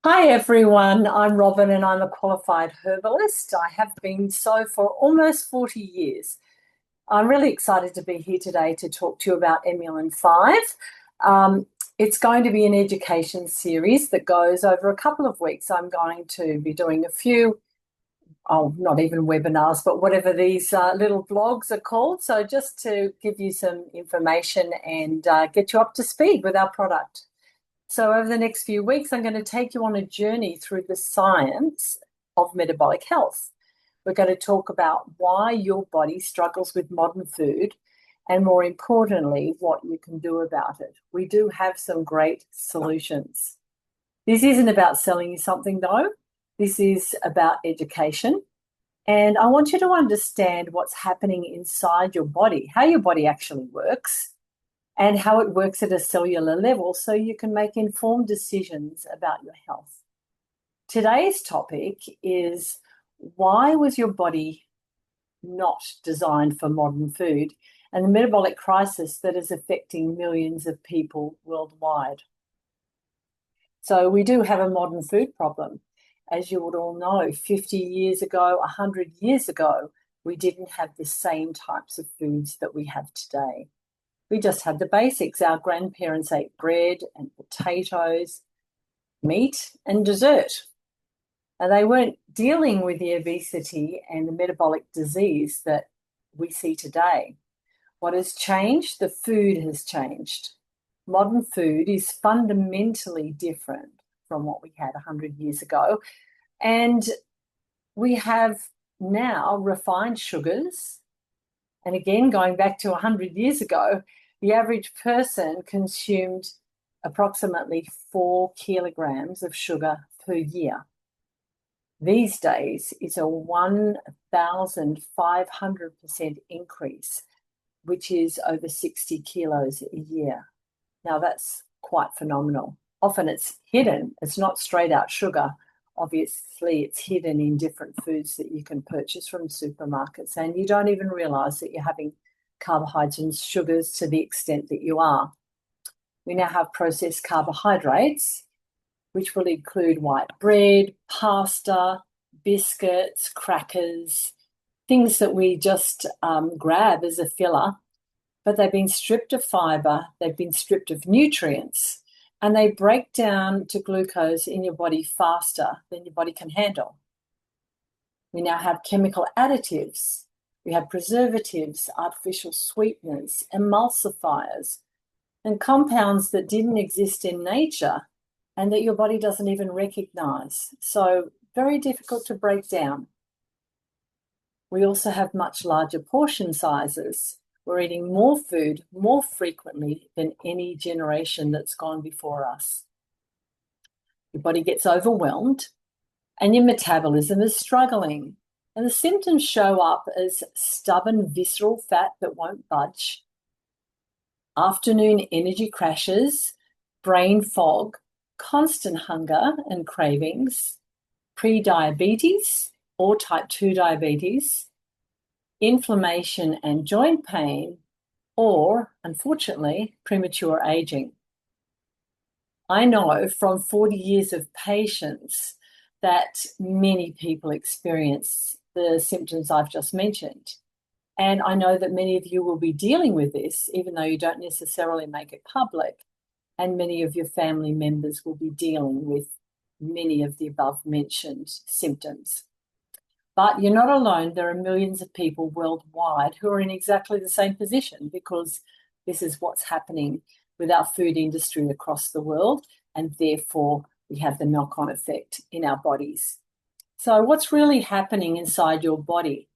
Hi everyone, I'm Robyn and I'm a qualified herbalist. I have been so for almost 40 years. I'm really excited to be here today to talk to you about Emulin 5. It's going to be an education series that goes over a couple of weeks. I'm going to be doing a few, not even webinars, but whatever these little blogs are called. So just to give you some information and get you up to speed with our product. So over the next few weeks, I'm going to take you on a journey through the science of metabolic health. We're going to talk about why your body struggles with modern food and, more importantly, what you can do about it. We do have some great solutions. This isn't about selling you something, though. This is about education. And I want you to understand what's happening inside your body, how your body actually works, and how it works at a cellular level so you can make informed decisions about your health. Today's topic is, why was your body not designed for modern food and the metabolic crisis that is affecting millions of people worldwide? So we do have a modern food problem. As you would all know, 50 years ago, 100 years ago, we didn't have the same types of foods that we have today. We just had the basics. Our grandparents ate bread and potatoes, meat and dessert. And they weren't dealing with the obesity and the metabolic disease that we see today. What has changed? The food has changed. Modern food is fundamentally different from what we had 100 years ago. And we have now refined sugars. And again, going back to 100 years ago, the average person consumed approximately 4 kilograms of sugar per year. These days, it's a 1,500% increase, which is over 60 kilos a year. Now, that's quite phenomenal. Often it's hidden. It's not straight out sugar. Obviously, it's hidden in different foods that you can purchase from supermarkets, and you don't even realize that you're having carbohydrates and sugars to the extent that you are. We now have processed carbohydrates, which will include white bread, pasta, biscuits, crackers, things that we just grab as a filler, but they've been stripped of fiber, they've been stripped of nutrients, and they break down to glucose in your body faster than your body can handle. We now have chemical additives. We have preservatives, artificial sweeteners, emulsifiers, and compounds that didn't exist in nature and that your body doesn't even recognize. So very difficult to break down. We also have much larger portion sizes. We're eating more food more frequently than any generation that's gone before us. Your body gets overwhelmed and your metabolism is struggling. And the symptoms show up as stubborn visceral fat that won't budge, afternoon energy crashes, brain fog, constant hunger and cravings, pre-diabetes or type 2 diabetes, inflammation and joint pain, or, unfortunately, premature aging. I know from 40 years of patients that many people experience the symptoms I've just mentioned. And I know that many of you will be dealing with this, even though you don't necessarily make it public. And many of your family members will be dealing with many of the above mentioned symptoms. But you're not alone. There are millions of people worldwide who are in exactly the same position, because this is what's happening with our food industry across the world, and therefore we have the knock-on effect in our bodies. So what's really happening inside your body?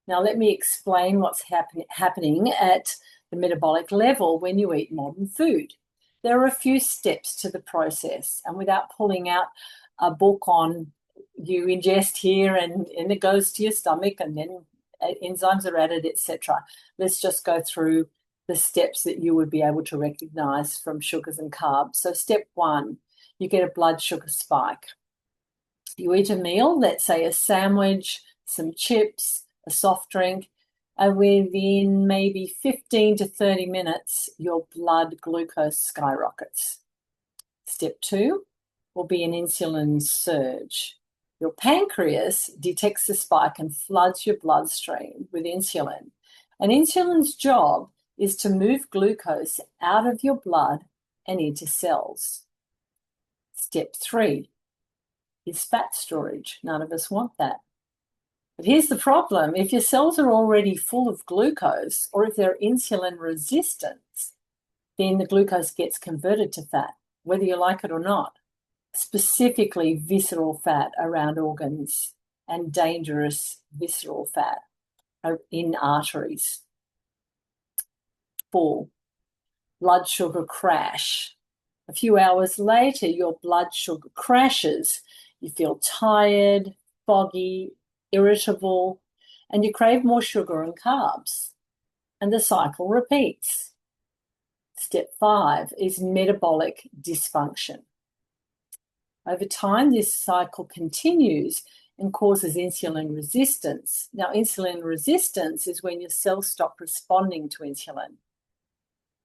Now, let me explain what's happening at the metabolic level when you eat modern food. There are a few steps to the process, and without pulling out a book on you ingest here and it goes to your stomach and then enzymes are added, etc. Let's just go through the steps that you would be able to recognize from sugars and carbs. So step 1, you get a blood sugar spike. You eat a meal, let's say a sandwich, some chips, a soft drink, and within maybe 15 to 30 minutes, your blood glucose skyrockets. Step 2, will be an insulin surge. Your pancreas detects the spike and floods your bloodstream with insulin. And insulin's job is to move glucose out of your blood and into cells. Step 3 is fat storage. None of us want that. But here's the problem. If your cells are already full of glucose, or if they're insulin resistant, then the glucose gets converted to fat, whether you like it or not, specifically visceral fat around organs and dangerous visceral fat in arteries. 4, blood sugar crash. A few hours later, your blood sugar crashes. You feel tired, foggy, irritable, and you crave more sugar and carbs. And the cycle repeats. Step 5 is metabolic dysfunction. Over time, this cycle continues and causes insulin resistance. Now, insulin resistance is when your cells stop responding to insulin.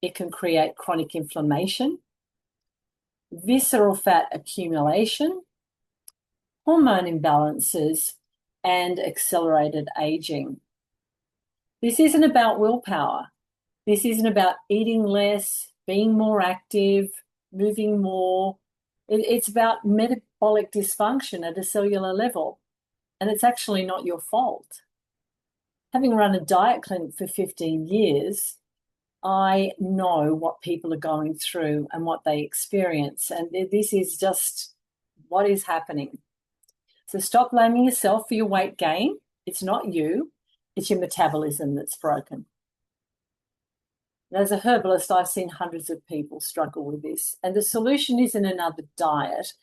It can create chronic inflammation, visceral fat accumulation, hormone imbalances, and accelerated aging. This isn't about willpower. This isn't about eating less, being more active, moving more. It's about metabolic dysfunction at a cellular level, and it's actually not your fault. Having run a diet clinic for 15 years, I know what people are going through and what they experience, and this is just what is happening. So stop blaming yourself for your weight gain. It's not you. It's your metabolism that's broken. And as a herbalist, I've seen hundreds of people struggle with this, and the solution isn't another diet.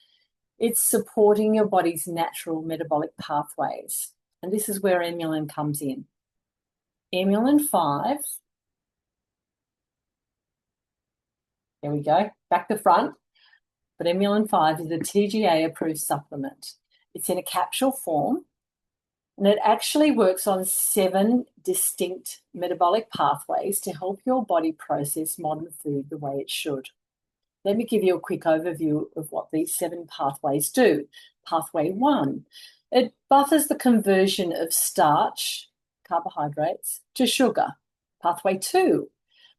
It's supporting your body's natural metabolic pathways, and this is where Emulin comes in. Emulin 5, there we go, back to front, but Emulin 5 is a TGA-approved supplement. It's in a capsule form, and it actually works on 7 distinct metabolic pathways to help your body process modern food the way it should. Let me give you a quick overview of what these 7 pathways do. Pathway 1, it buffers the conversion of starch, carbohydrates, to sugar. Pathway 2,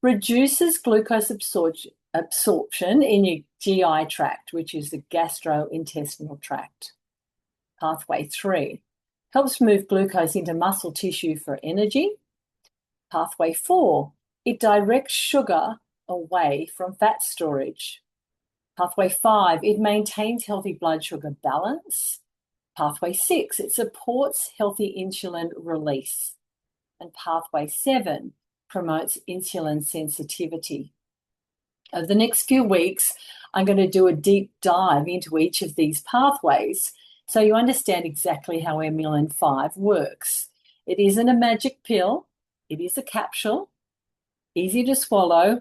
reduces glucose absorption in your GI tract, which is the gastrointestinal tract. Pathway 3, helps move glucose into muscle tissue for energy. Pathway 4, it directs sugar away from fat storage. Pathway 5, it maintains healthy blood sugar balance. Pathway 6, it supports healthy insulin release. And pathway 7 promotes insulin sensitivity. Over the next few weeks, I'm going to do a deep dive into each of these pathways so you understand exactly how Emulin 5 works. It isn't a magic pill. It is a capsule, easy to swallow.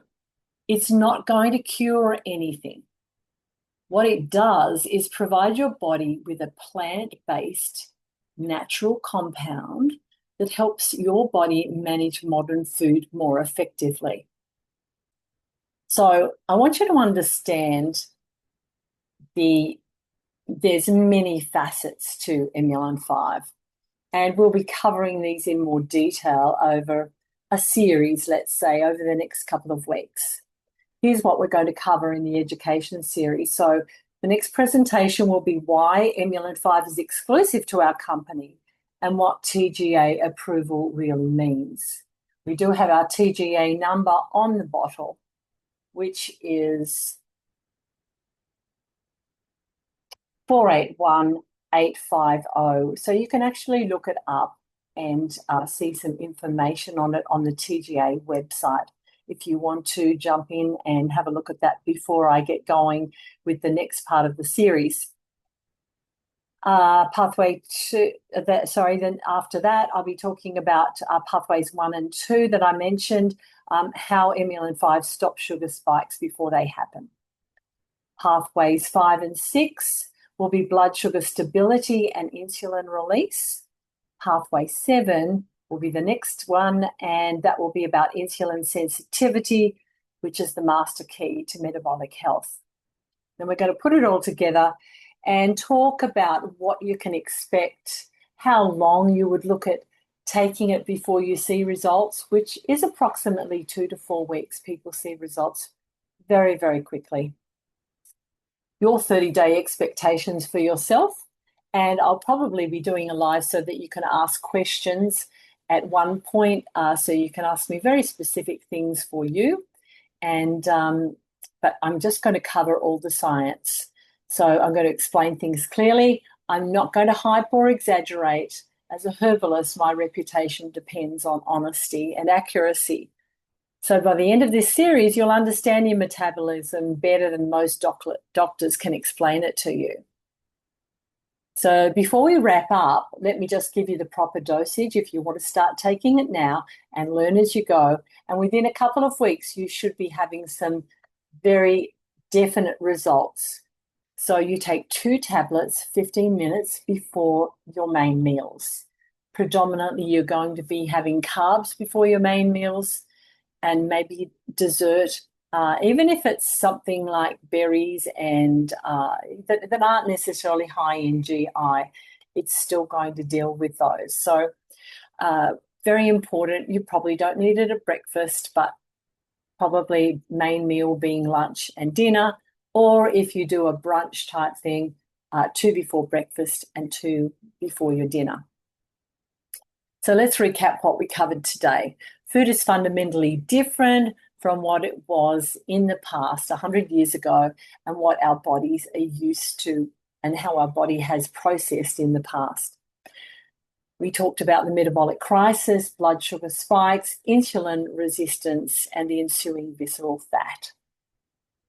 It's not going to cure anything. What it does is provide your body with a plant-based natural compound that helps your body manage modern food more effectively. So I want you to understand there's many facets to Emulin 5, and we'll be covering these in more detail over a series, let's say, over the next couple of weeks. Here's what we're going to cover in the education series. So the next presentation will be why Emulin 5 is exclusive to our company and what TGA approval really means. We do have our TGA number on the bottle, which is 481850. So you can actually look it up and see some information on it on the TGA website if you want to jump in and have a look at that before I get going with the next part of the series. Then after that, I'll be talking about pathways 1 and 2 that I mentioned, how Emulin 5 stops sugar spikes before they happen. Pathways 5 and 6 will be blood sugar stability and insulin release. Pathway 7 will be the next one, and that will be about insulin sensitivity, which is the master key to metabolic health. Then we're going to put it all together and talk about what you can expect, how long you would look at taking it before you see results, which is approximately 2 to 4 weeks. People see results very, very quickly. Your 30-day expectations for yourself, and I'll probably be doing a live so that you can ask questions at one point, so you can ask me very specific things for you. And but I'm just going to cover all the science. So I'm going to explain things clearly. I'm not going to hype or exaggerate. As a herbalist, my reputation depends on honesty and accuracy. So by the end of this series, you'll understand your metabolism better than most doctors can explain it to you. So before we wrap up, let me just give you the proper dosage if you want to start taking it now and learn as you go. And within a couple of weeks, you should be having some very definite results. So you take 2 tablets 15 minutes before your main meals. Predominantly, you're going to be having carbs before your main meals and maybe dessert, even if it's something like berries and that aren't necessarily high in GI, it's still going to deal with those. So very important. You probably don't need it at breakfast, but probably main meal being lunch and dinner, or if you do a brunch type thing, 2 before breakfast and 2 before your dinner. So let's recap what we covered today. Food is fundamentally different from what it was in the past, 100 years ago, and what our bodies are used to and how our body has processed in the past. We talked about the metabolic crisis, blood sugar spikes, insulin resistance, and the ensuing visceral fat.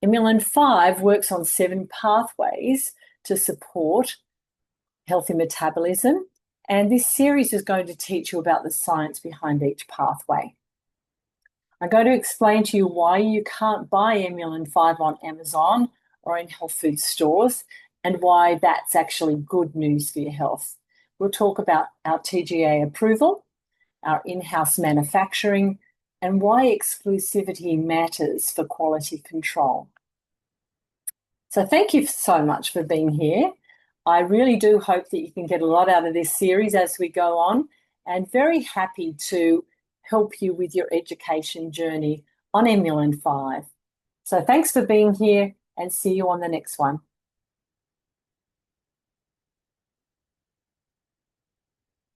Immulin 5 works on 7 pathways to support healthy metabolism, and this series is going to teach you about the science behind each pathway. I'm going to explain to you why you can't buy Immulin 5 on Amazon or in health food stores and why that's actually good news for your health. We'll talk about our TGA approval, our in-house manufacturing, and why exclusivity matters for quality control. So thank you so much for being here. I really do hope that you can get a lot out of this series as we go on, and very happy to help you with your education journey on Immulin 5. So thanks for being here and see you on the next one.